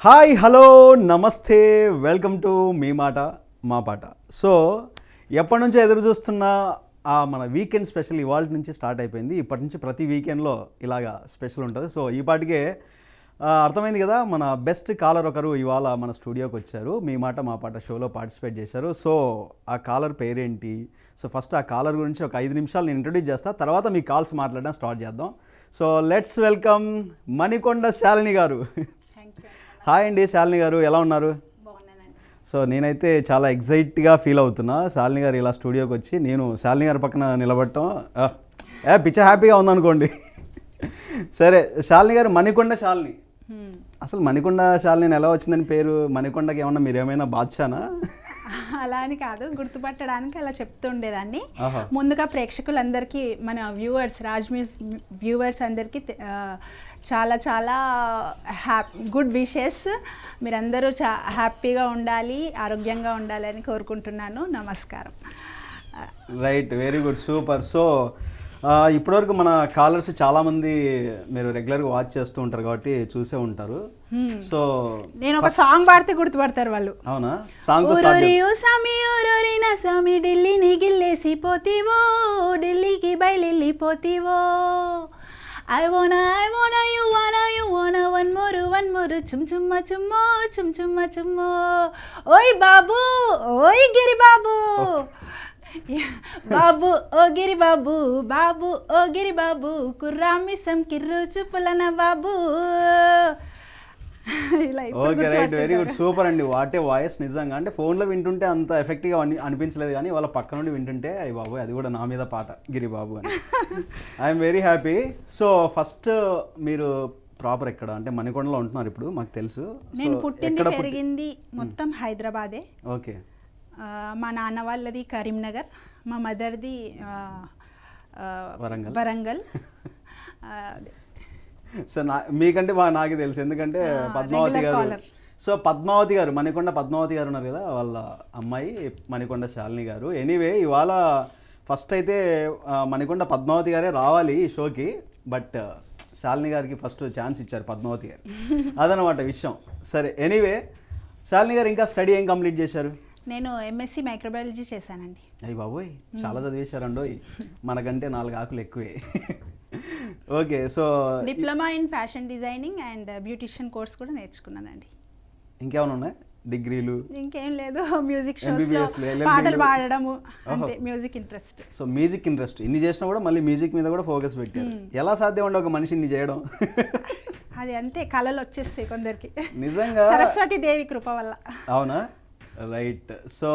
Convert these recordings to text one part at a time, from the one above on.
Hi hello నమస్తే welcome to me మాట మా పాట. సో ఎప్పటి నుంచో ఎదురు చూస్తున్న మన వీకెండ్ స్పెషల్ ఇవాళ నుంచి స్టార్ట్ అయిపోయింది. ఇప్పటి నుంచి ప్రతి వీకెండ్లో ఇలాగా స్పెషల్ ఉంటుంది. సో ఈ పాటికే అర్థమైంది కదా, మన బెస్ట్ కాలర్ ఒకరు ఇవాళ మన స్టూడియోకి వచ్చారు. మీ మాట మా పాట షోలో పార్టిసిపేట్ చేశారు. సో ఆ కాలర్ పేరేంటి? సో ఫస్ట్ ఆ కాలర్ గురించి ఒక 5 నిమిషాలు నేను ఇంట్రొడ్యూస్ చేస్తాను, తర్వాత మీ కాల్స్ మాట్లాడడం స్టార్ట్ చేద్దాం. So let's welcome Manikonda Shalini గారు. హాయ్ అండి శాలిని గారు, ఎలా ఉన్నారు? సో నేనైతే చాలా ఎగ్జైట్గా ఫీల్ అవుతున్నా శాలిని గారు ఇలా స్టూడియోకి వచ్చి. నేను శాలిని గారి పక్కన నిలబడటం పిచ్చ హ్యాపీగా ఉందనుకోండి. సరే శాలిని గారు, మణికొండ శాలిని, అసలు మణికొండ శాలిని ఎలా వచ్చిందని పేరు? మణికొండకి ఏమన్నా మీరు ఏమైనా బాద్షానా? అలా అని కాదు, గుర్తుపట్టడానికి అలా చెప్తుండేదాన్ని. ముందుగా ప్రేక్షకులందరికీ, మన వ్యూవర్స్, రాజ్ మ్యూజ్ వ్యూవర్స్ అందరికీ చాలా చాలా గుడ్ విషెస్. మీరందరూ హ్యాపీగా ఉండాలి, ఆరోగ్యంగా ఉండాలని కోరుకుంటున్నాను. నమస్కారం. Right, very good, super. So ఇప్పటివరకు మన కాలర్స్ చాలామంది మీరు రెగ్యులర్గా వాచ్ చేస్తూ ఉంటారు కాబట్టి చూసే ఉంటారు. సో నేను ఒక సాంగ్ పాడితే గుర్తుపడతారు వాళ్ళు. అవునా? సాంగ్ సామి ఢిల్లీని గిల్లేసి పోతీవో, ఢిల్లీకి బయలుపోతీవో, I wanna, you wanna, one more, chumma, chummo, oi babu, oi giri babu, babu, oh giri babu, oh giri babu, kurramisam kirru chupulana babu. Okay, right, very good, super అండి. What a voice నిజంగా, అంటే ఫోన్లో వింటుంటే అంత ఎఫెక్టివ్గా అనిపించలేదు, కానీ వాళ్ళ పక్క నుండి వింటుంటే అయ్యి బాబు అది కూడా నా మీద పాట గిరిబాబు అని. I'm very happy. So first మీరు ప్రాపర్ ఎక్కడ? అంటే మణికొండలో ఉంటున్నారు ఇప్పుడు, మాకు తెలుసు. నేను పుట్టింది పెరిగింది మొత్తం హైదరాబాదే. ఓకే. మా నాన్న వాళ్ళది కరీంనగర్, మా మదర్ది వరంగల్. సో మీకంటే బాగా నాకే తెలుసు, ఎందుకంటే పద్మావతి గారు. సో పద్మావతి గారు, మణికొండ పద్మావతి గారు ఉన్నారు కదా, వాళ్ళ అమ్మాయి మణికొండ శాలిని గారు. ఎనీవే ఇవాళ ఫస్ట్ అయితే మణికొండ పద్మావతి గారే రావాలి ఈ షోకి, బట్ శాలిని గారికి ఫస్ట్ ఛాన్స్ ఇచ్చారు పద్మావతి గారు. అదనమాట విషయం. సరే, ఎనీవే శాలిని గారు ఇంకా స్టడీ ఏం కంప్లీట్ చేశారు? నేను ఎంఎస్సి మైక్రోబయాలజీ చేశానండి. అయ్యి బాబోయ్, చాలా చదివేశారండోయ్, మనకంటే 4 ఆకులు ఎక్కువే. Okay. So diploma in fashion designing and beautician course కూడా నేర్చుకున్నానండి. ఇంకేమైనా ఉన్నాయి డిగ్రీలు? ఇంకేం లేదు, మ్యూజిక్ షోస్, పాటలు పాడడము, అంతే, music interest. So music interest ఇన్ని చేసినా కూడా మళ్ళీ మ్యూజిక్ మీద కూడా ఫోకస్ పెట్టారు. ఎలా సాధ్యం అండి ఒక మనిషి ఇన్ని చేయడం? అది అంతే, కళలు వచ్చేస్తాయి కొందరికి, నిజంగా సరస్వతి దేవి కృప వల్ల. అవునా? రైట్. సో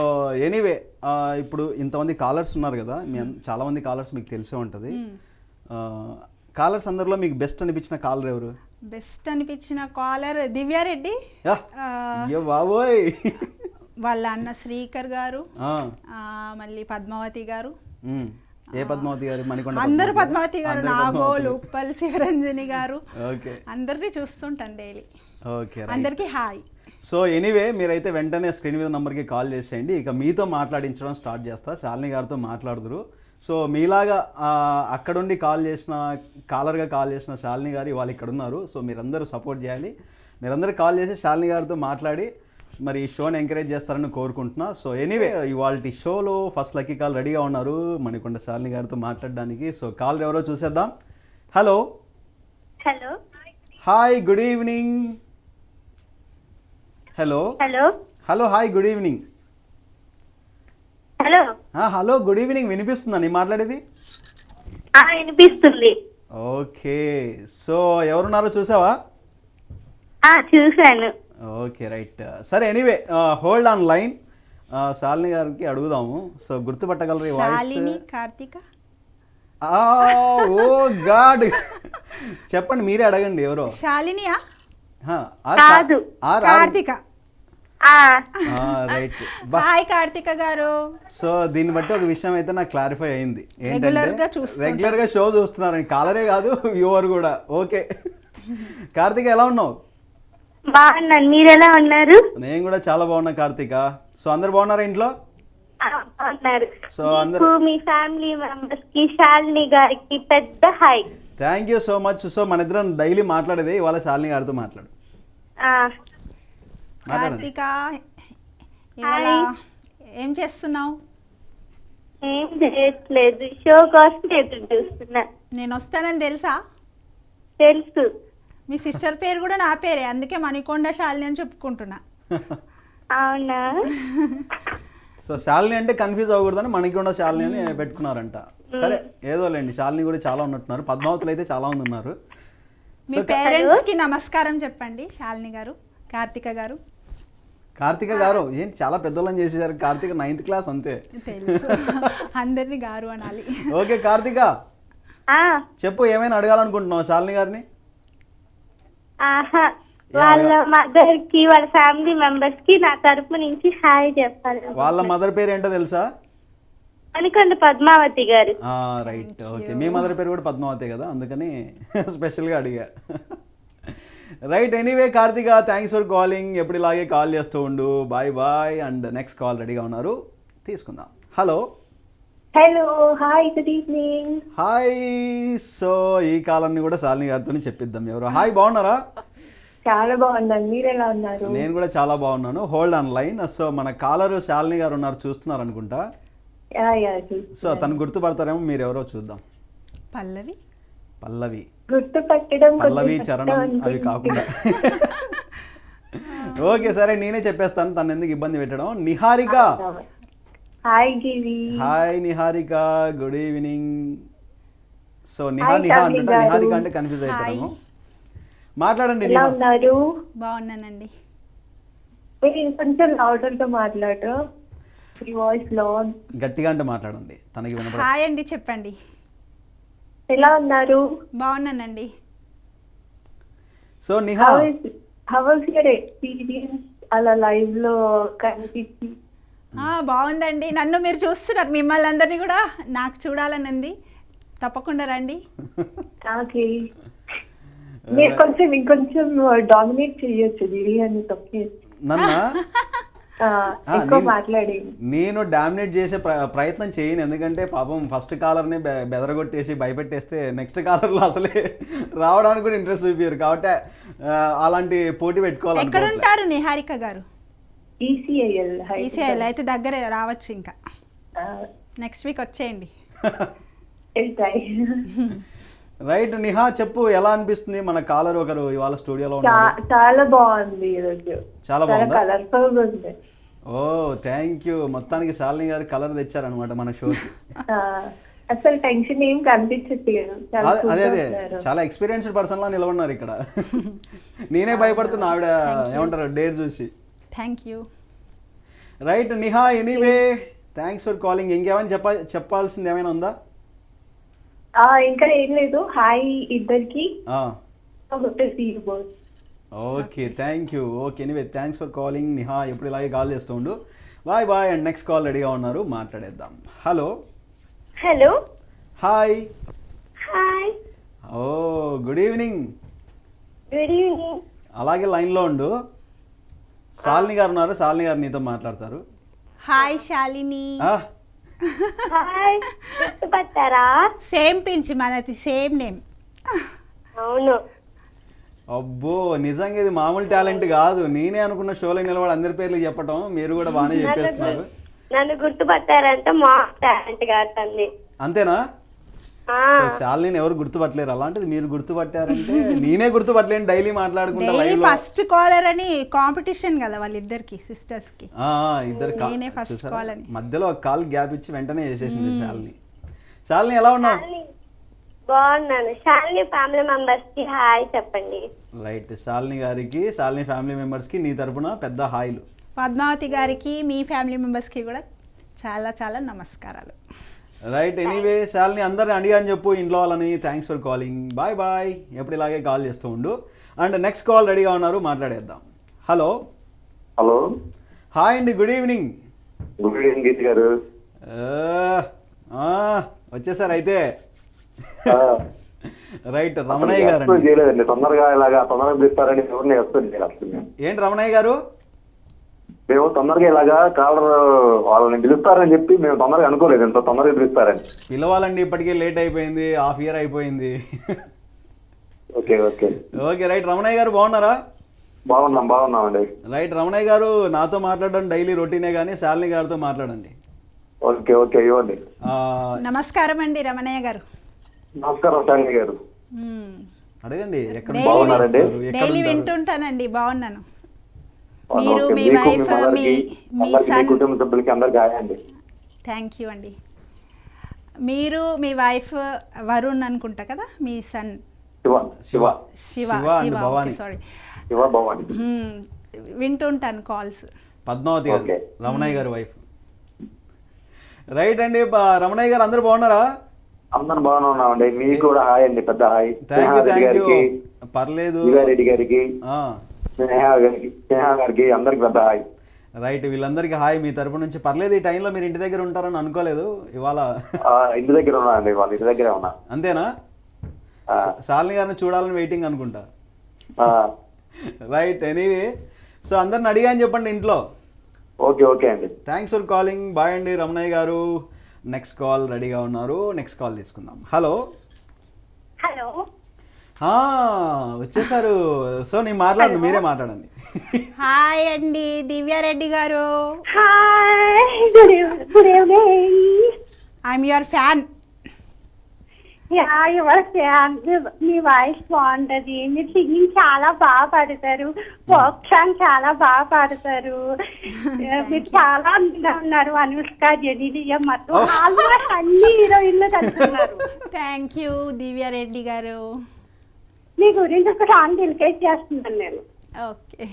ఎనీవే ఇప్పుడు ఇంతమంది కాలర్స్ ఉన్నారు కదా, చాలామంది కాలర్స్ మీకు తెలిసే ఉంటుంది. కాలర్స్ అందరిలో మీకు బెస్ట్ అనిపించిన కాలర్ ఎవరు? బెస్ట్ అనిపించిన కాలర్ దివ్యారెడ్డి. బాబోయ్, వాళ్ళ అన్న శ్రీకర్ గారు, మళ్ళీ పద్మావతి గారు. ఏ పద్మావతి గారు? మణికొండ అందరూ పద్మావతి గారు, నాగోలు, ఉప్పల్ శివరంజని గారు. ఓకే, అందరినీ చూస్తుంటాను డైలీ. ఓకే, అందరికీ హాయ్. సో ఎనీవే మీరైతే వెంటనే స్క్రీన్ మీద నెంబర్కి కాల్ చేసేయండి. ఇక మీతో మాట్లాడించడం స్టార్ట్ చేస్తా, శాలిని గారితో మాట్లాడుదురు. సో మీలాగా అక్కడుండి కాలర్గా కాల్ చేసిన శాలిని గారు ఇవాళ ఇక్కడ ఉన్నారు. సో మీరందరూ సపోర్ట్ చేయాలి, మీరందరూ కాల్ చేసి శాలిని గారితో మాట్లాడి మరి ఈ షోని ఎంకరేజ్ చేస్తారని కోరుకుంటున్నా. సో ఎనీవే ఇవాళ షోలో ఫస్ట్ లక్కీ కాల్ రెడీగా ఉన్నారు మణికొండ శాలిని గారితో మాట్లాడడానికి. సో కాల్ ఎవరో చూసేద్దాం. Hello. Hello, hi, good evening. Hello hello hello hi, good evening. Hello hello, good evening. వినిపిస్తుందా నేను మాట్లాడేది? వినిపిస్తుంది. ఓకే. సో ఎవరున్నారో చూసావా? చూసాను. Okay, right. సరే, anyway hold on line. Shalini గారికి అడుగుదాము. సో గుర్తుపట్టగలరు ఈ వాయిస్? కార్తిక. ఓ గాడ్, చెప్పండి, మీరే అడగండి ఎవరో. శాలినియా? కార్తిక. రైట్. హాయ్ కార్తిక గారు. సో దీన్ని బట్టి ఒక విషయం అయితే నాకు క్లారిఫై అయింది, ఏంటంటే రెగ్యులర్ గా షో చూస్తున్నారని. కాలరే కాదు, వ్యూవర్ కూడా. ఓకే, కార్తిక ఎలా ఉన్నావు? బాగున్నాను, మీరు ఎలా ఉన్నారు? నేను కూడా చాలా బాగున్నా కార్తిక. సో అందరు బాగున్నారా ఇంట్లో? సో అందరూ, మీ ఫ్యామిలీ మెంబర్స్ కి, శాలిని గారికి పెద్ద hi. Thank you so much. So మన ఇద్దరం డైలీ మాట్లాడేది, ఇవాళ శాలిని గారితో మాట్లాడు. మాట్లాడండి. కార్తిక ఇవాళ ఏం చేస్తున్నావు? ఏం చేయట్లేదు, షో కోసం ఎదురు చూస్తున్నా. నేను వస్తానని తెలుసా? తెలుసు. మీ సిస్టర్ పేరు కూడా నా పేరే, అందుకే మణికొండ శాలిని అని చెప్పుకుంటున్నా. అవునా? సో శాలిని అంటే కన్ఫ్యూజ్ అవ్వకూడదని మణికొండ శాలిని అని పెట్టుకున్నారంట. సరే ఏదోలేండి, శాలిని కూడా చాలా ఉన్నట్టున్నారు, పద్మావతులు అయితే చాలా మంది ఉన్నారు. మీ పేరెంట్స్ కి నమస్కారం చెప్పండి శాలిని గారు, కార్తిక గారు. కార్తిక గారు ఏంటి చాలా పెద్దోళ్ళని చేసేసారు, కార్తిక 9th క్లాస్ అంతే. తెలుసు, అందరినీ గారు అనాలి. ఓకే కార్తిక చెప్పు, ఏమైనా అడగాలనుకుంటున్నావు శాలిని గారిని? ఆహా, వాళ్ళ మదర్ కి వాళ్ళ ఫ్యామిలీ మెంబర్స్ కి నా తరపు నుంచి హాయ్ చెప్పాలి. వాళ్ళ మదర్ పేరు ఏంటో తెలుసా? అనుకోండి, పద్మావతి గారు. Right, okay. మీ మదర్ పేరు కూడా పద్మావతి కదా, అందుకని స్పెషల్గా అడిగా. Right, anyway Karthika, thanks for calling. ఎప్పుడు ఇలాగే కాల్ చేస్తూ ఉండు. Bye bye. And next call రెడీగా ఉన్నారు, తీసుకుందాం. Hello. Hello, hi, good evening. Hi. So ఈ కాలాన్ని కూడా శాలిని గారితో చెప్పిద్దాం. ఎవరు? హాయ్, బాగున్నారా? చాలా బాగున్నాను, మీరు ఎలా ఉన్నారు? నేను కూడా చాలా బాగున్నాను. Hold on line. సో మన కాలర్ శాలిని గారు ఉన్నారు, చూస్తున్నారు అనుకుంటా. సో తను గుర్తుపడతారేమో, మీరు ఎవరో చూద్దాం. పల్లవి. పల్లవి, గుర్తుపట్టడం పల్లవి చరణం అవి కాకుండా. ఓకే సరే, నేనే చెప్పేస్తాను, తను ఎందుకు ఇబ్బంది పెట్టడం. Niharika. Hi Giri. Hi Niharika, good evening. So Niha అంటుంటా, నిహారిక అంటే కన్ఫ్యూజ్ అవుతాము. మాట్లాడండి. ఎలా ఉన్నారు? బాగున్నానండి. మీరు కొంచెం లౌడర్ గా మాట్లాడు, మీ వాయిస్ లో. గట్టిగా అంటే మాట్లాడండి, తనకి వినపడ. హాయ్ అండి, చెప్పండి. ఎలా ఉన్నారు? బాగున్నానండి. So Niha, how was your experience అలా లైవ్ లో కనిపించి? బాగుందండి. నన్ను మీరు చూస్తున్నారు, మిమ్మల్ని అందరినీ కూడా నాకు చూడాలని ఉంది. తప్పకుండా రండి. ఓకే, మీరు కొంచెం ఇంకొంచెం డామినేట్ చేయొచ్చు గిరి అని తప్పి నన్నా ఎక్కువ మాట్లాడి. నేను డామినేట్ చేసే ప్రయత్నం చేయను, ఎందుకంటే పాపం ఫస్ట్ కాలర్ని బెదరగొట్టేసి భయపెట్టేస్తే నెక్స్ట్ కాలర్లో అసలే రావడానికి కూడా ఇంట్రెస్ట్ చూపించారు. కాబట్టి అలాంటి పోటీ పెట్టుకోవాలి. ఎక్కడ ఉంటారు నిహారిక గారు? ఈసీఐఎల్ అయితే దగ్గరే రావచ్చు. ఇంకా నెక్స్ట్ వీక్ వచ్చేయండి. రైట్ నిహా, చెప్పు, ఎలా అనిపిస్తుంది? మన కాలర్ ఒకరు ఇవాళ స్టూడియోలో ఉన్నారు. చాలా బాగుంది ఈరోజు, చాలా బాగుంది, కలర్ఫుల్ గా ఉంది. ఓ థ్యాంక్ యూ. మొత్తానికి శాలిని గారు కలర్ తెచ్చారనమాట మన షోకి. అసలు టెన్షన్ ఏం కనిపించట్లేదు. అదే అదే, చాలా ఎక్స్పీరియన్స్డ్ పర్సన్ లా నిలబడినారు ఇక్కడ. నేనే భయపడుతున్నా ఆవిడ ఏమంటారు డేర్ చూసి. Thank you. Right Niha, anyway thanks for calling. ఇంకేమైనా చెప్పాల్సింది ఏమైనా ఉందా? ఇంకా ఏం లేదు. హాయ్ ఇద్దరికి. Okay thank you. Okay anyway thanks for calling Niha. ఎప్పుడు ఇలాగే కాల్ చేస్తూ ఉండు. Bye bye. And next call రెడీగా ఉన్నారు, మాట్లాడేద్దాం. Hello. Hello. Hi. Hi. Oh good evening. Good evening. అలాగే లైన్లో ఉండు. శాలిని గారు ఉన్నారు, శాలిని గారు నీతో మాట్లాడతారు. హాయ్ శాలిని. హాయ్, గుర్తుపట్టారా? సేమ్ పించ్, మనది సేమ్ నేమ్. అవును. అబ్బో నిజంగా ఇది మామూలు టాలెంట్ కాదు. నేనే అనుకున్న షోలో నిలబడి అందరి పేర్లు చెప్పటం, మీరు కూడా బాగానే చెప్పేస్తున్నారు. నన్ను గుర్తుపట్టారంటే మా టాలెంట్ కాదండి. అంతేనా? శాలిని ఎవరు గుర్తుపట్టలేరు, అలాంటిది మీరు గుర్తుపట్టారంటే నేనే గుర్తుపట్టలేను. డైలీ మాట్లాడుకుంటా లైవ్. ఫస్ట్ కాలర్ అని కాంపిటీషన్ కదా వాళ్ళిద్దరికి, సిస్టర్స్ కి. ఇద్దరు ఫస్ట్ కాల్ అని మధ్యలో ఒక కాల్ గ్యాప్ ఇచ్చి వెంటనే చేసేసింది శాలిని. శాలిని ఎలా ఉన్నావు? బాగున్నాను. శాలిని ఫ్యామిలీ మెంబర్స్ కి హాయ్ చెప్పండి. రైట్, శాలిని గారికి, శాలిని ఫ్యామిలీ మెంబర్స్ కి నీ తరపున పెద్ద హాయ్లు. పద్మావతి గారికి, మీ ఫ్యామిలీ మెంబర్స్ కి కూడా చాలా చాలా నమస్కారాలు. రైట్, ఎనీవే శాలిని అందరిని అడిగా అని చెప్పు ఇంట్లో వాళ్ళని. Thanks for calling. Bye bye. ఎప్పుడు ఇలాగే కాల్ చేస్తూ ఉండు. అండ్ నెక్స్ట్ కాల్ రెడీగా ఉన్నారు, మాట్లాడేద్దాం. హలో. హలో. హాయ్ అండి, గుడ్ ఈవినింగ్. గుడ్ ఈవినింగ్ గీత గారు. వచ్చేసారు అయితే. రైట్, రమణయ్య గారు. చేయలేదండి, తొందరగా తొందరగా పిలుస్తారని ఎవరిని ఎక్స్పెక్ట్ చేయాలి. ఏంటి రమణయ్య గారు? మేము తొందరగా ఇలాగా కాలర్ వాళ్ళని పిలుస్తారని చెప్పి మేము తొందరగా అనుకోలేదు, ఎంత తొందరగా పిలుస్తారని. పిలవాలండి, ఇప్పటికే లేట్ అయిపోయింది, హాఫ్ ఇయర్ అయిపోయింది. Okay okay okay right. Ramanayya garu బాగున్నారా? బాగున్నామండి. రైట్, రమణయ్య గారు నాతో మాట్లాడడం డైలీ రొటీనే, కానీ శాలిని గారితో మాట్లాడండి. ఓకే ఇవ్వండి. ఆ, నమస్కారం అండి రమణయ్య గారు. నమస్కారం శాలిని గారు. అడగండి ఎక్కడ Daily- బాగున్నారండి? డైలీ వింటుంటానండి, బాగున్నాను. ఓకే, మీరు, మీ మీకు, మీ వైఫ్, మదర్కి, మీ అందరికీ, మీ సన్. కుటుంబ సభ్యులకి అందరికి హాయ్ అండి. థ్యాంక్ యూ అండి. మీరు, మీ వైఫ్ వరుణ్ అనుకుంటా కదా, మీ son Shiva Shiva Shiva. Shiva and Bhavani. Sorry, Shiva Bhavani. వింటుంటాను కాల్స్. పద్మావతి గారు, ఓకే. రమణయ్య గారు వైఫ్. రైట్ అండి, రమణయ్య గారు అందరు బాగున్నారా? అందరం బాగానే ఉన్నామండి. మీకు కూడా హాయ్ అండి, పెద్ద హాయ్. థ్యాంక్ యూ స్నేహారెడ్డి గారికి, పర్లేదు. దివారెడ్డి గారికి, ఆ, స్నేహ గారికి అందరికి పెద్ద హాయ్. రైట్, వీళ్ళందరికీ హాయ్ మీ తరపు నుంచి. పర్లేదు, ఈ టైంలో మీరు ఇంటి దగ్గర ఉంటారని అనుకోలేదు ఇవాళ. ఇంటి దగ్గర ఉన్నానండి, వాళ్ళ ఇంటి దగ్గరే ఉన్నా. అంతేనా? శాలిని గారిని చూడాలని వెయిటింగ్ అనుకుంటా. ఆ, రైట్, ఎనీవే, సో అందరిని అడిగా అని చెప్పండి ఇంట్లో. ఓకే అండి. Thanks for calling. బాయ్ అండి రమణయ్య గారు. నెక్స్ట్ కాల్ రెడీగా ఉన్నారు, నెక్స్ట్ కాల్ తీసుకుందాం. హలో. హలో. వచ్చేసారు. సో నేను మాట్లాడండి, మీరే మాట్లాడండి. హాయ్ అండి దివ్యారెడ్డి గారు. Hi, good evening. I'm your fan. Yeah, your fan. Me voice బాగుంటది, మీరు సింగింగ్ చాలా బాగా పాడతారు, ఫోక్ సాంగ్ చాలా బాగా పాడతారు. మీరు చాలా అందంగా ఉన్నారు. అనుష్క, జెనీలియా మొత్తం ఆల్మోస్ట్ అన్ని హీరోయిన్లు కలుస్తున్నారు. థ్యాంక్ యూ దివ్యారెడ్డి గారు. మీ గురించి ఒక సాంగ్ డెలికేట్ చేస్తున్నాను నేను. ఓకే.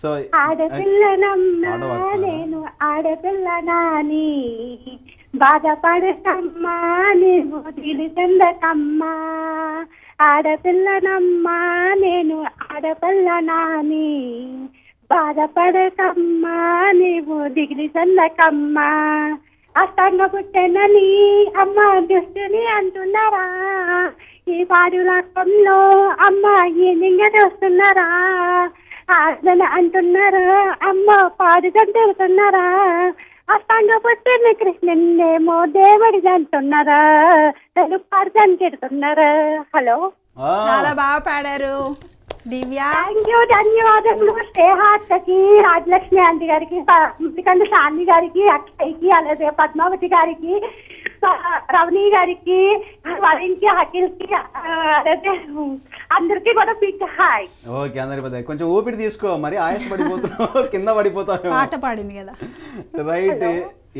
సో ఆడపిల్లనమ్మా పాట పాడుతున్నారా? నేను ఆడపిల్లనాని, బాధపడకమ్మా నీవు తెలిసెందకమ్మా. ఆడపిల్లనమ్మా నేను ఆడపిల్లనాని, బాధపడకమ్మా నీవు దిగిలి చెందకమ్మా. అష్టంగా పుట్టెనని అమ్మ దుస్తుని అంటున్నారా, ఈ పాడులకంలో అమ్మ ఈ నింగ వస్తున్నారా. ఆడదని అంటున్నారా, అమ్మ పాడుదని తెలుస్తున్నారా. అష్టంగా పుట్టిన కృష్ణున్నేమో దేవుడిది అంటున్నారా, తెలుగు పాడుదని తిడుతున్నారా. హలో, చాలా బాగా పాడారు దివ్య. థ్యాంక్ యూ, ధన్యవాదములు. స్నేహాత్తకి, రాజలక్ష్మి ఆంటీ గారికి, ముద్దుకండ శాలిని గారికి, అక్షయ్కి, అలాగే పద్మావతి గారికి, రవణి గారికి, వరుణ్కి, అఖిల్కి, అలాగే అందరికి కూడా పిక్ హాయ్. ఓకే, అందరి పెద్ద కొంచెం ఊపిరి తీసుకో, మరి ఆయాస పడిపోతున్నావు, కింద పడిపోతావు. పాట పాడింది కదా. రైట్,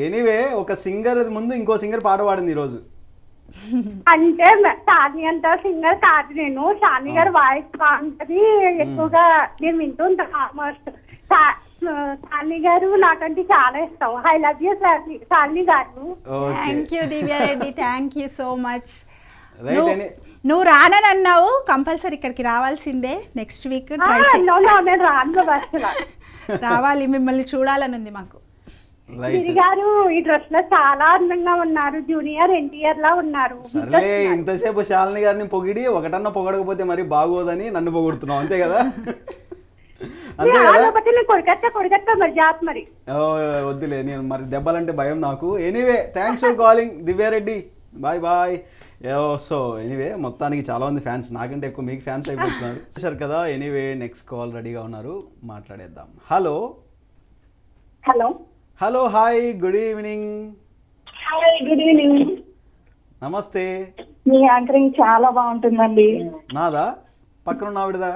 ఎనీవే, ఒక సింగర్ ముందు ఇంకో సింగర్ పాట పాడింది ఈరోజు. అంటే సాని అంత సింగర్ కాదు నేను. సాని గారి వాయిస్ బాగుంటది, ఎక్కువగా నేను వింటూ ఉంటాను. ఆల్మోస్ట్ సాని గారు నాకంటే చాలా ఇష్టం. ఐ లవ్ యూ సాని గారు. Okay, thank you Divya Reddy, thank you so much. Right. నువ్వు రానని అన్నావు, కంపల్సరీ ఇక్కడికి రావాల్సిందే. నెక్స్ట్ వీక్ ట్రై చేయి. నేను రాను బస్సులో. రావాలి, మిమ్మల్ని చూడాలని ఉంది మాకు. రైట్, గిరి గారు ఈ డ్రెస్ లో చాలా అందంగా ఉన్నారు, జూనియర్ ఎన్టీఆర్ లా ఉన్నారు. సర్లే, ఇంతసేపు శాలిని గారిని పొగిడి ఒకటన్నా పొగడకపోతే మరి బాగోదని నన్ను పొగుడుతున్నావు, అంతే కదా? అంతే కదా? కొడుకత్త మరి జాత్ మరి. వద్దులే, నేను మరి దెబ్బలంటే భయం నాకు. Anyway, thanks for calling Divya Reddy. Bye bye. So anyway, మొత్తానికి చాలా మంది ఫ్యాన్స్, నాకంటే ఎక్కువ మీకు ఫ్యాన్స్ అయిపోతున్నారు సార్ కదా. ఎనీవే, నెక్స్ట్ కాల్ రెడీగా ఉన్నారు, మాట్లాడేద్దాం. Hello. Hello. Hello, hi, good evening. Hi, good evening. నమస్తే. మీ యాంకరింగ్ చాలా బాగుంటుందండి. నాదా? పక్కన ఆవిడదా?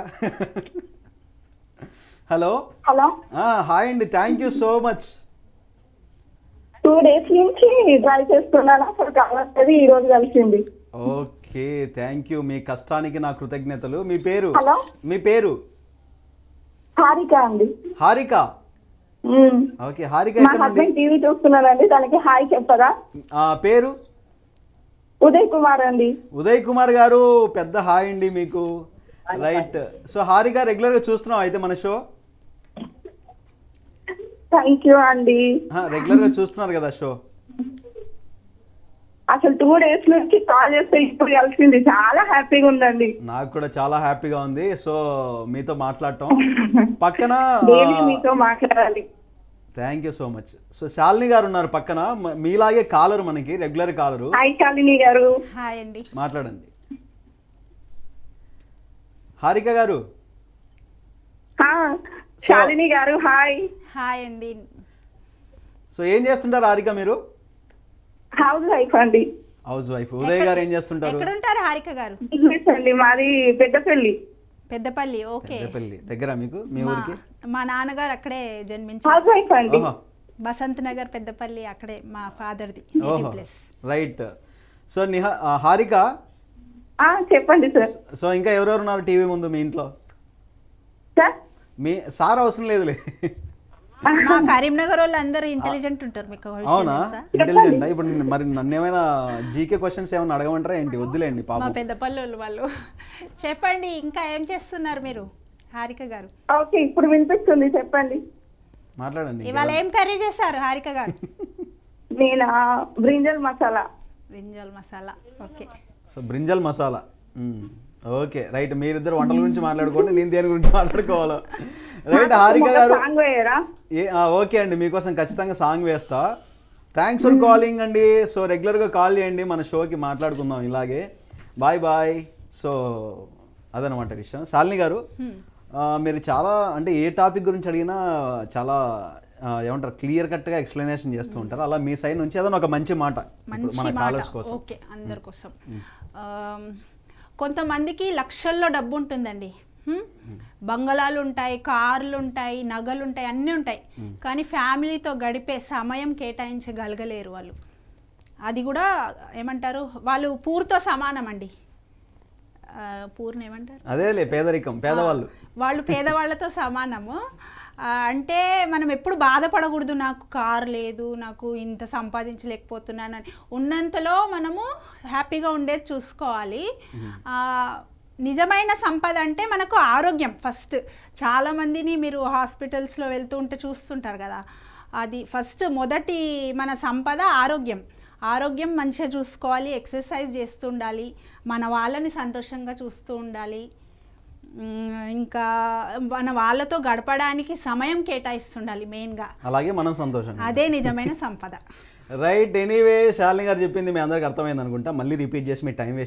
హలో. హలో. హాయ్ అండి, thank you so much. 2 days నుంచి ట్రై చేస్తున్నాను, అసలు కావట్లేదు, ఈ రోజు కలిసింది. Okay, thank you. మీ కష్టానికి నా కృతజ్ఞతలు. మీ పేరు? హలో. మీ పేరు? హారిక అండి. హారిక. ఓకే, హారిక మా ఎక్కడ నుండి? హస్బెండ్ టీవీ చూస్తున్నానండి, దానికి హాయ్ చెప్పరా. పేరు? ఉదయ్ కుమార్ అండి. ఉదయ్ కుమార్ గారు, పెద్ద హాయ్ అండి మీకు. రైట్, సో హారిక రెగ్యులర్గా చూస్తున్నాం అయితే మన షో? థ్యాంక్ యూ అండి. రెగ్యులర్గా చూస్తున్నారు కదా షో? అసలు 2 days నుంచి కాల్ చేస్తే ఇప్పుడు కలిసింది, చాలా హ్యాపీగా ఉందండి. నాకు కూడా చాలా హ్యాపీగా ఉంది. సో మీతో మాట్లాడటం పక్కన. డైలీ మీతో మాట్లాడాలి. Thank you so much. So Shalini గారు ఉన్నారు పక్కన, మీలాగే కాలరు, మనకి రెగ్యులర్ కాలరు. హాయ్ శాలిని గారు. హాయ్ అండి. మాట్లాడండి హారిక గారు. శాలిని గారు హాయ్. హాయ్ అండి. సో ఏం చేస్తుంటారు హారిక మీరు? హౌస్ వైఫ్ అండి. House wife. ఉదయ్ గారు ఏం చేస్తుంటారు? ఎక్కడ ఉంటారు హారిక గారు? బిజినెస్ అండి మాది పెద్దపల్లి. పెద్దపల్లి. ఓకే. పెద్దపల్లి దగ్గర మీకు మీ ఊరికి? మా నాన్నగారు అక్కడే జన్మించారు. హౌస్ వైఫ్ అండి. ఓహో బసంత్ నగర్ పెద్దపల్లి, అక్కడే మా ఫాదర్ది ఓహో ప్లేస్. రైట్. సో హారిక చెప్పండి సార్. సో ఇంకా ఎవరెవరు ఉన్నారు టీవీ ముందు మీ ఇంట్లో? సార్ మీ సార్ అవసరం లేదులే. మా కరీంనగర్ వాళ్ళు అందరూ ఇంటెలిజెంట్ ఉంటారు. మీకు ఒక విషయం అవునా? తెలుసా? ఇంటెలిజెంట్. ఇప్పుడు మరి నన్ను ఏమైనా జీకే క్వశ్చన్స్ ఏమైనా అడగమంటారా ఏంటి? వద్దులేండి మా పాపం. పెద్దపల్లి వాళ్ళు. చెప్పండి, ఇంకా ఏం చేస్తున్నారు మీరు హారిక గారు? ఓకే, ఇప్పుడు వినిపిస్తుంది, చెప్పండి. మాట్లాడండి. ఇవాళ ఏం కర్రీ చేశారు హారిక గారు? నేను brinjal masala. Brinjal masala. Okay. So brinjal masala. Okay right. మీరిద్దరు వంటల గురించి మాట్లాడుకోండి, నేను దేని గురించి మాట్లాడుకోవాలో. రైట్ హారిక గారు. సాంగ్ వేయరా? ఓకే అండి, మీకోసం ఖచ్చితంగా సాంగ్ వేస్తా. థ్యాంక్స్ ఫర్ కాలింగ్ అండి. సో రెగ్యులర్గా కాల్ చేయండి, మన షోకి మాట్లాడుకుందాం ఇలాగే. Bye bye. సో అదనమాట విషయం. శాలిని గారు, మీరు చాలా అంటే ఏ టాపిక్ గురించి అడిగినా చాలా ఏమంటారు క్లియర్ కట్గా ఎక్స్ప్లెనేషన్ చేస్తూ ఉంటారు. అలా మీ సైడ్ నుంచి ఏదైనా ఒక మంచి మాట మన కాలర్స్ కోసం. ఓకే, అందరి కోసం. కొంతమందికి లక్షల్లో డబ్బు ఉంటుందండి. బంగళాలు ఉంటాయి, కార్లు ఉంటాయి, నగలు ఉంటాయి, అన్నీ ఉంటాయి. కానీ ఫ్యామిలీతో గడిపే సమయం కేటాయించగలగలేరు వాళ్ళు. అది కూడా ఏమంటారు, వాళ్ళు పూర్తో సమానం అండి. పూర్ణ ఏమంటారు? అదేలే పేదరికం, పేదవాళ్ళు. వాళ్ళు పేదవాళ్ళతో సమానము. అంటే మనం ఎప్పుడు బాధపడకూడదు, నాకు కారు లేదు, నాకు ఇంత సంపాదించలేకపోతున్నానని. ఉన్నంతలో మనము హ్యాపీగా ఉండేది చూసుకోవాలి. నిజమైన సంపద అంటే మనకు ఆరోగ్యం ఫస్ట్. చాలామందిని మీరు హాస్పిటల్స్లో వెళ్తూ ఉంటే చూస్తుంటారు కదా, అది ఫస్ట్ మొదటి మన సంపద ఆరోగ్యం. ఆరోగ్యం మంచిగా చూసుకోవాలి, ఎక్సర్సైజ్ చేస్తూ ఉండాలి, మన వాళ్ళని సంతోషంగా చూస్తూ ఉండాలి, ఇంకా మన వాళ్ళతో గడపడానికి సమయం కేటాయిస్తుండాలి మెయిన్గా. అలాగే మనం సంతోషంగా, అదే నిజమైన సంపద. రైట్. ఎనీవే శాలిని గారు చెప్పింది మీ అందరికి అర్థమైంది అనుకుంటా. మళ్ళీ రిపీట్ చేసి మీ టైం వేస్ట్